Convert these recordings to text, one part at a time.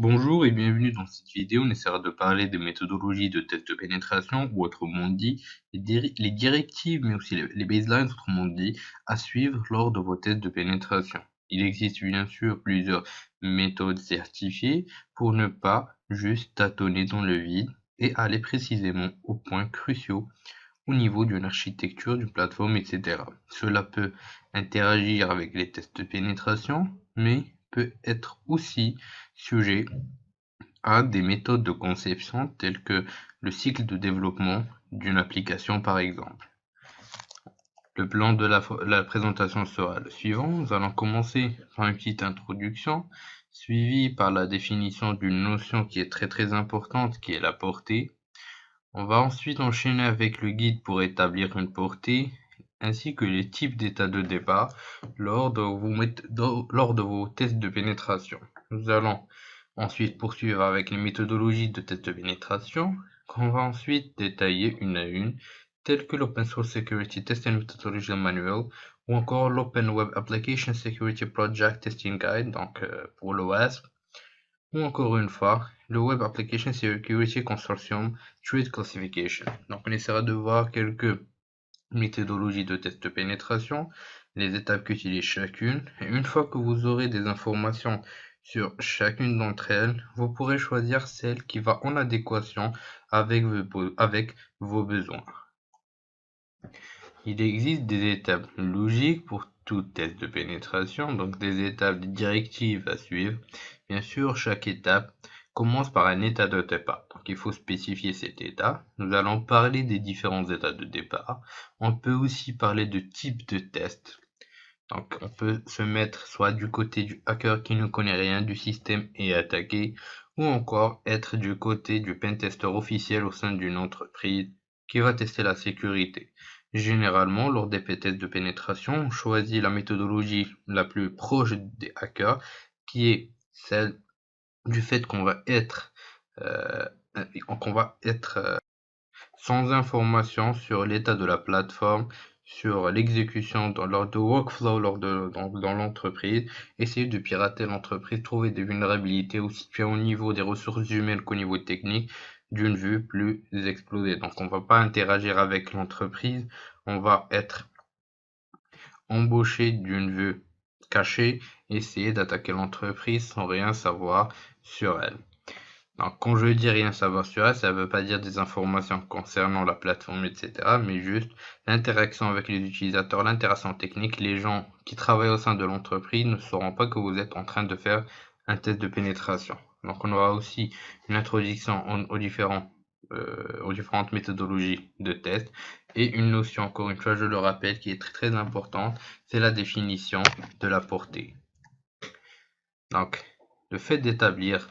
Bonjour et bienvenue dans cette vidéo. On essaiera de parler des méthodologies de test de pénétration, ou autrement dit, les directives, mais aussi les baselines, autrement dit, à suivre lors de vos tests de pénétration. Il existe bien sûr plusieurs méthodes certifiées pour ne pas juste tâtonner dans le vide et aller précisément aux points cruciaux au niveau d'une architecture, d'une plateforme, etc. Cela peut interagir avec les tests de pénétration, mais peut être aussi sujet à des méthodes de conception telles que le cycle de développement d'une application par exemple. Le plan de la présentation sera le suivant. Nous allons commencer par une petite introduction, suivie par la définition d'une notion qui est très importante, qui est la portée. On va ensuite enchaîner avec le guide pour établir une portée, ainsi que les types d'états de départ lors de vos tests de pénétration. Nous allons ensuite poursuivre avec les méthodologies de test de pénétration, qu'on va ensuite détailler une à une, telles que l'Open Source Security Test and Methodology Manual, ou encore l'Open Web Application Security Project Testing Guide, donc pour l'OWASP, ou encore une fois, le Web Application Security Consortium Trade Classification. Donc on essaiera de voir quelques méthodologies de test de pénétration, les étapes qu'utilise chacune, et une fois que vous aurez des informations sur chacune d'entre elles, vous pourrez choisir celle qui va en adéquation avec vos besoins. Il existe des étapes logiques pour tout test de pénétration, donc des étapes directives à suivre. Bien sûr, chaque étape commence par un état de départ, donc il faut spécifier cet état. Nous allons parler des différents états de départ. On peut aussi parler de type de test. Donc on peut se mettre soit du côté du hacker qui ne connaît rien du système et attaquer, ou encore être du côté du pentester officiel au sein d'une entreprise qui va tester la sécurité. Généralement, lors des tests de pénétration, on choisit la méthodologie la plus proche des hackers, qui est celle du fait euh, qu'on va être sans information sur l'état de la plateforme, sur l'exécution lors de workflow dans l'entreprise, essayer de pirater l'entreprise, trouver des vulnérabilités aussi bien au niveau des ressources humaines qu'au niveau technique, d'une vue plus explosée. Donc on ne va pas interagir avec l'entreprise, on va être embauché d'une vue cachée, essayer d'attaquer l'entreprise sans rien savoir sur elle. Donc, quand je dis rien savoir sur elle, ça ne veut pas dire des informations concernant la plateforme, etc., mais juste l'interaction avec les utilisateurs, l'interaction technique. Les gens qui travaillent au sein de l'entreprise ne sauront pas que vous êtes en train de faire un test de pénétration. Donc, on aura aussi une introduction aux différentes méthodologies de test et une notion, encore une fois, je le rappelle, qui est très importante, c'est la définition de la portée. Donc, le fait d'établir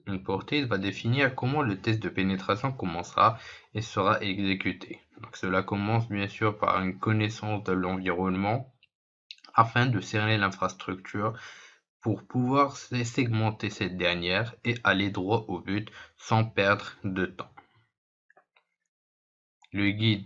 une portée va définir comment le test de pénétration commencera et sera exécuté. Donc, cela commence bien sûr par une connaissance de l'environnement afin de cerner l'infrastructure pour pouvoir segmenter cette dernière et aller droit au but sans perdre de temps. Le guide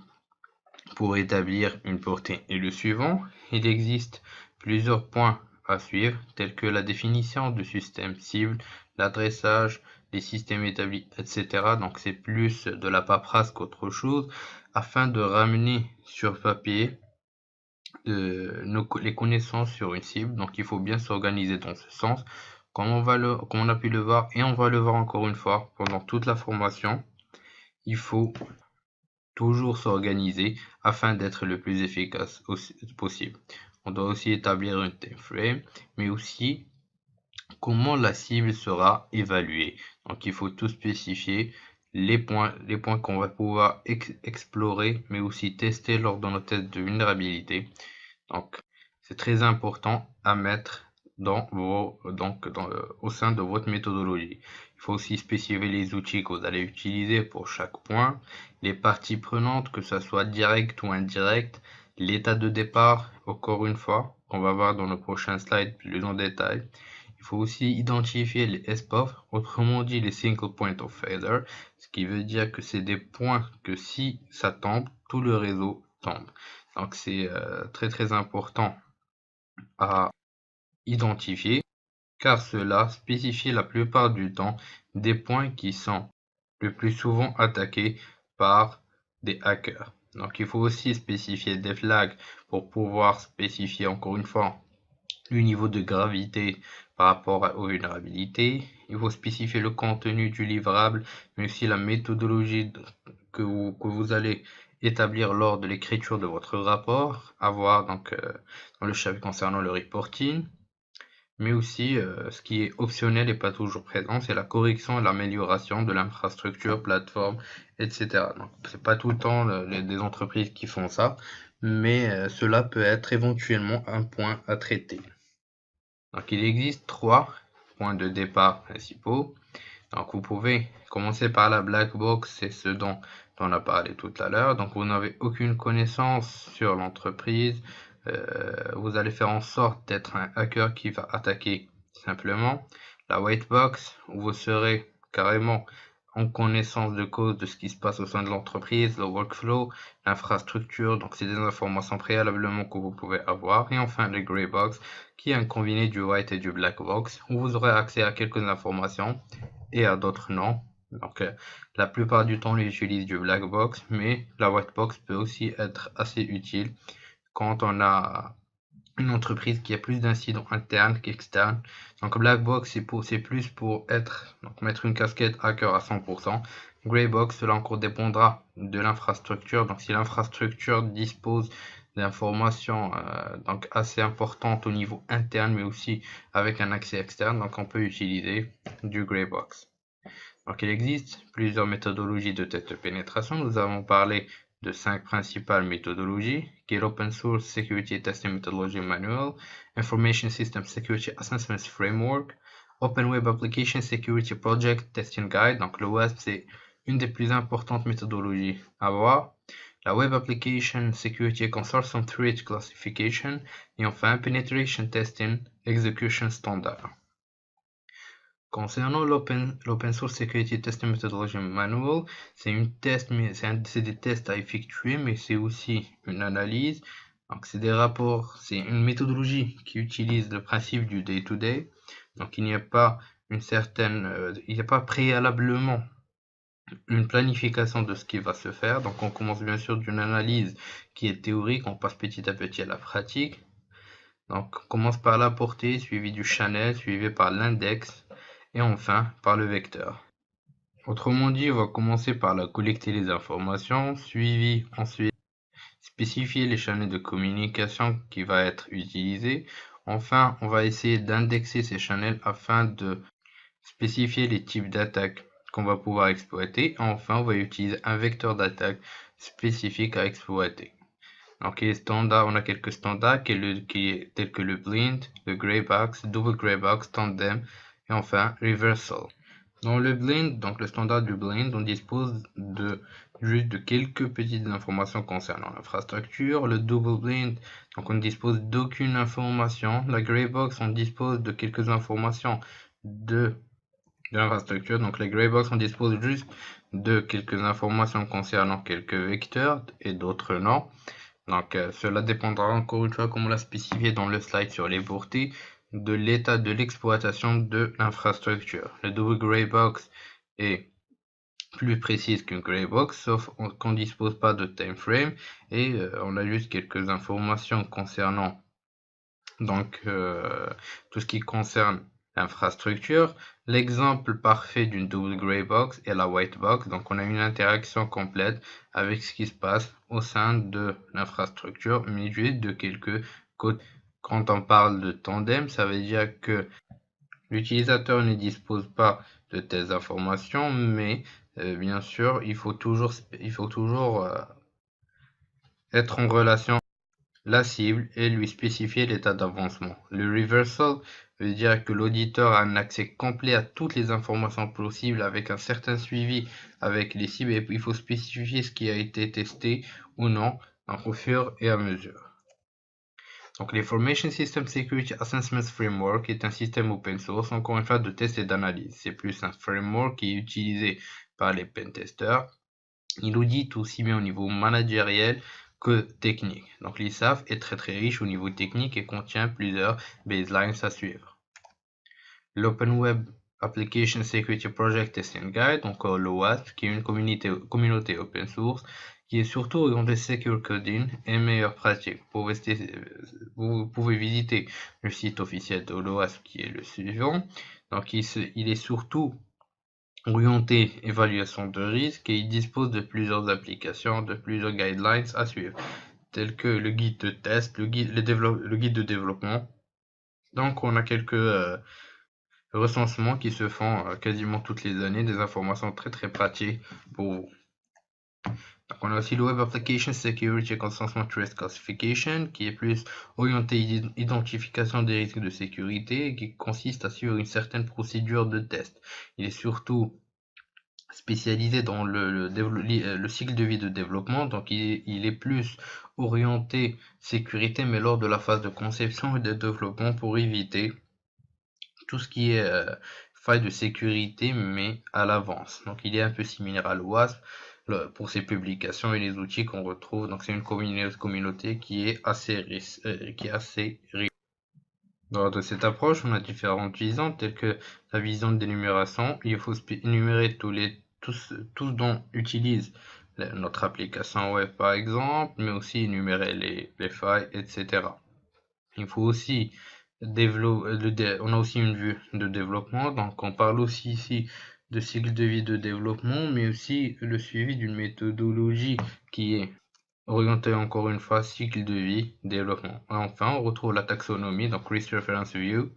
pour établir une portée est le suivant. Il existe plusieurs points à suivre, tels que la définition du système cible, l'adressage, les systèmes établis, etc. Donc c'est plus de la paperasse qu'autre chose, afin de ramener sur papier les connaissances sur une cible. Donc il faut bien s'organiser dans ce sens, comme on a pu le voir, et on va le voir encore une fois pendant toute la formation. Il faut toujours s'organiser afin d'être le plus efficace possible. On doit aussi établir un time frame, mais aussi comment la cible sera évaluée. Donc il faut tout spécifier, les points qu'on va pouvoir explorer, mais aussi tester lors de nos tests de vulnérabilité. Donc c'est très important à mettre au sein de votre méthodologie. Il faut aussi spécifier les outils que vous allez utiliser pour chaque point, les parties prenantes, que ce soit direct ou indirect, l'état de départ, encore une fois, qu'on va voir dans le prochain slide plus en détail. Il faut aussi identifier les SPOF, autrement dit les Single Point of Failure, ce qui veut dire que c'est des points que si ça tombe, tout le réseau tombe. Donc c'est très important à identifier. car cela spécifie la plupart du temps des points qui sont le plus souvent attaqués par des hackers. Donc il faut aussi spécifier des flags pour pouvoir spécifier encore une fois le niveau de gravité par rapport aux vulnérabilités. Il faut spécifier le contenu du livrable, mais aussi la méthodologie que vous allez établir lors de l'écriture de votre rapport, à voir donc dans le chapitre concernant le reporting. Mais aussi, ce qui est optionnel et pas toujours présent, c'est la correction et l'amélioration de l'infrastructure, plateforme, etc. Donc, c'est pas tout le temps des entreprises qui font ça, mais cela peut être éventuellement un point à traiter. Donc, il existe 3 points de départ principaux. Donc, vous pouvez commencer par la black box, c'est ce dont on a parlé tout à l'heure. Donc, vous n'avez aucune connaissance sur l'entreprise. Vous allez faire en sorte d'être un hacker qui va attaquer simplement. La white box, où vous serez carrément en connaissance de cause de ce qui se passe au sein de l'entreprise, le workflow, l'infrastructure. Donc, c'est des informations préalablement que vous pouvez avoir. Et enfin, le gray box, qui est un combiné du white et du black box, où vous aurez accès à quelques informations et à d'autres non. Donc, la plupart du temps, on utilise du black box, mais la white box peut aussi être assez utile quand on a une entreprise qui a plus d'incidents internes qu'externes. Donc, black box, c'est plus pour mettre une casquette hacker à 100%. Grey box, cela encore dépendra de l'infrastructure. Donc, si l'infrastructure dispose d'informations donc assez importantes au niveau interne, mais aussi avec un accès externe, donc on peut utiliser du grey box. Donc, il existe plusieurs méthodologies de test de pénétration. Nous avons parlé de 5 principales méthodologies, qui est l'Open Source Security Testing Methodology Manual, Information System Security Assessment Framework, Open Web Application Security Project Testing Guide. Donc, le web, c'est une des plus importantes méthodologies à voir. La Web Application Security Consortium Threat Classification. Et enfin, Penetration Testing Execution Standard. Concernant l'Open Source Security Testing Methodology Manual, c'est des tests à effectuer, mais c'est aussi une analyse. Donc, c'est des rapports, c'est une méthodologie qui utilise le principe du day-to-day. Donc, il n'y a pas préalablement une planification de ce qui va se faire. Donc, on commence bien sûr d'une analyse qui est théorique, on passe petit à petit à la pratique. Donc, on commence par la portée, suivi du channel, suivi par l'index, et enfin par le vecteur. Autrement dit, on va commencer par collecter les informations, suivi ensuite spécifier les channels de communication qui va être utilisés. Enfin, on va essayer d'indexer ces channels afin de spécifier les types d'attaques qu'on va pouvoir exploiter. Enfin, on va utiliser un vecteur d'attaque spécifique à exploiter. Donc, on a quelques standards tels que le blind, le gray box, double gray box, tandem et enfin reversal. Dans le blind, donc le standard du blind, on dispose juste de quelques petites informations concernant l'infrastructure. Le double blind, donc on ne dispose d'aucune information. La gray box, on dispose de quelques informations de l'infrastructure. Donc les gray box, on dispose juste de quelques informations concernant quelques vecteurs et d'autres non. Donc cela dépendra encore une fois, comme on l'a spécifié dans le slide sur les portées, de l'état de l'exploitation de l'infrastructure. Le double gray box est plus précise qu'une gray box, sauf qu'on ne dispose pas de time frame et on a juste quelques informations concernant donc tout ce qui concerne l'infrastructure. L'exemple parfait d'une double gray box est la white box. Donc on a une interaction complète avec ce qui se passe au sein de l'infrastructure, mais juste de quelques codes. Quand on parle de tandem, ça veut dire que l'utilisateur ne dispose pas de telles informations, mais bien sûr, il faut toujours être en relation la cible et lui spécifier l'état d'avancement. Le reversal veut dire que l'auditeur a un accès complet à toutes les informations possibles avec un certain suivi avec les cibles et il faut spécifier ce qui a été testé ou non au fur et à mesure. Donc l'Information System Security Assessment Framework est un système open source, encore une fois, de test et d'analyse. C'est plus un framework qui est utilisé par les pentesters. Il audite aussi bien au niveau managériel que technique. Donc l'ISAF est très riche au niveau technique et contient plusieurs baselines à suivre. l'Open Web Application Security Project Testing Guide, donc l'OWASP, qui est une communauté open source, qui est surtout orientée Secure Coding et meilleures pratiques. Vous pouvez visiter le site officiel de l'OWASP qui est le suivant. Donc il est surtout orienté évaluation de risque et il dispose de plusieurs applications, de plusieurs guidelines à suivre, tels que le guide de test, le guide de développement. Donc on a quelques recensements qui se font quasiment toutes les années, des informations très pratiques pour vous. Donc on a aussi le Web Application Security Consensus Risk Classification qui est plus orienté identification des risques de sécurité et qui consiste à suivre une certaine procédure de test. Il est surtout spécialisé dans le cycle de vie de développement, donc il est plus orienté sécurité, mais lors de la phase de conception et de développement pour éviter tout ce qui est faille de sécurité, mais à l'avance. Donc il est un peu similaire à l'OWASP pour ses publications et les outils qu'on retrouve. Donc c'est une communauté qui est assez riche. Lors de cette approche, on a différentes visions, telles que la vision d'énumération. Il faut énumérer tous dont utilise notre application web par exemple, mais aussi énumérer les failles, etc. Il faut aussi développer, on a aussi une vue de développement, donc on parle aussi ici de cycle de vie de développement, mais aussi le suivi d'une méthodologie qui est orientée encore une fois cycle de vie, développement. Et enfin, on retrouve la taxonomie, donc Risk Reference View,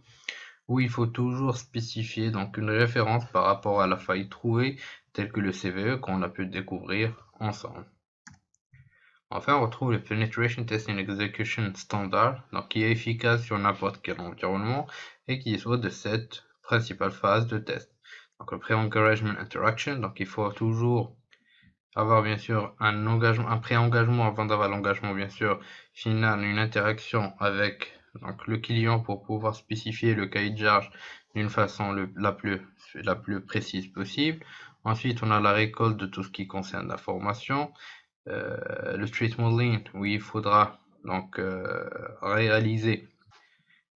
où il faut toujours spécifier donc une référence par rapport à la faille trouvée, telle que le CVE qu'on a pu découvrir ensemble. Enfin, on retrouve le Penetration Testing Execution Standard, donc qui est efficace sur n'importe quel environnement et qui dispose de 7 principales phases de test. Donc le Pre-Engagement Interaction, donc il faut toujours avoir bien sûr un pré-engagement avant d'avoir l'engagement bien sûr final, une interaction avec donc, le client pour pouvoir spécifier le cahier de charge d'une façon la plus précise possible. Ensuite, on a la récolte de tout ce qui concerne l'information. Le Street Modeling, où il faudra donc réaliser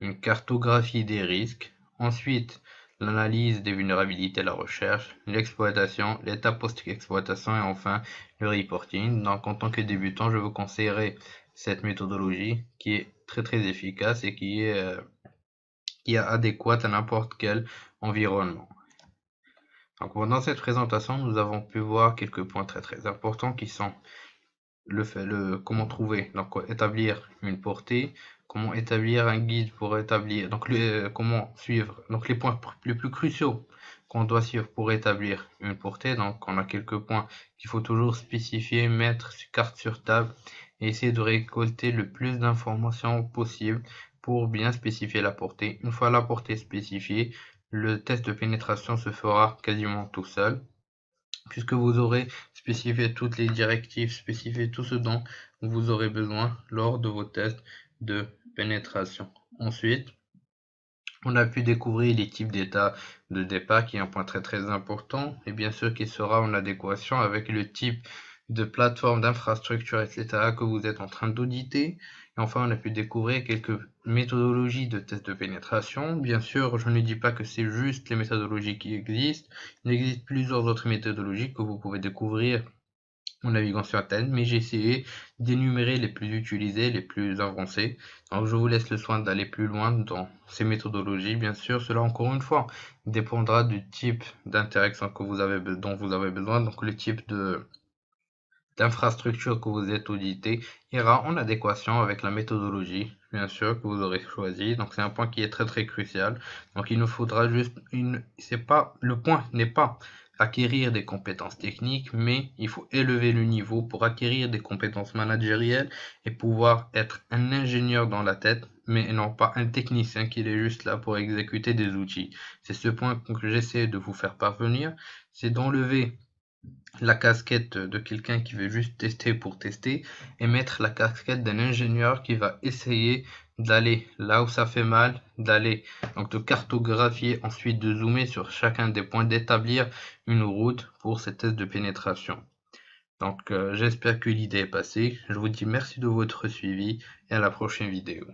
une cartographie des risques. Ensuite, l'analyse des vulnérabilités, la recherche, l'exploitation, l'étape post-exploitation et enfin le reporting. Donc en tant que débutant, je vous conseillerais cette méthodologie qui est très efficace et qui est adéquate à n'importe quel environnement. Donc dans cette présentation, nous avons pu voir quelques points très importants qui sont comment trouver, donc établir une portée, comment établir un guide pour établir, donc comment suivre, donc les points les plus cruciaux qu'on doit suivre pour établir une portée. Donc on a quelques points qu'il faut toujours spécifier, mettre carte sur table et essayer de récolter le plus d'informations possible pour bien spécifier la portée. Une fois la portée spécifiée, le test de pénétration se fera quasiment tout seul, puisque vous aurez spécifié toutes les directives, spécifié tout ce dont vous aurez besoin lors de vos tests de pénétration. Ensuite, on a pu découvrir les types d'états de départ, qui est un point très important, et bien sûr qui sera en adéquation avec le type de plateforme, d'infrastructure, etc. que vous êtes en train d'auditer. Et enfin, on a pu découvrir quelques méthodologies de test de pénétration. Bien sûr, je ne dis pas que c'est juste les méthodologies qui existent. Il existe plusieurs autres méthodologies que vous pouvez découvrir en naviguant sur Internet, mais j'ai essayé d'énumérer les plus utilisées, les plus avancées. Donc je vous laisse le soin d'aller plus loin dans ces méthodologies. Bien sûr, cela encore une fois dépendra du type d'interaction dont vous avez besoin. Donc le type d'infrastructure que vous êtes audité ira en adéquation avec la méthodologie, bien sûr, que vous aurez choisi. Donc c'est un point qui est très crucial. Donc il nous faudra juste le point n'est pas acquérir des compétences techniques, mais il faut élever le niveau pour acquérir des compétences managérielles et pouvoir être un ingénieur dans la tête, mais non pas un technicien qui est juste là pour exécuter des outils. C'est ce point que j'essaie de vous faire parvenir, c'est d'enlever la casquette de quelqu'un qui veut juste tester pour tester et mettre la casquette d'un ingénieur qui va essayer d'aller là où ça fait mal, donc de cartographier, ensuite de zoomer sur chacun des points, d'établir une route pour ces tests de pénétration. Donc j'espère que l'idée est passée. Je vous dis merci de votre suivi et à la prochaine vidéo.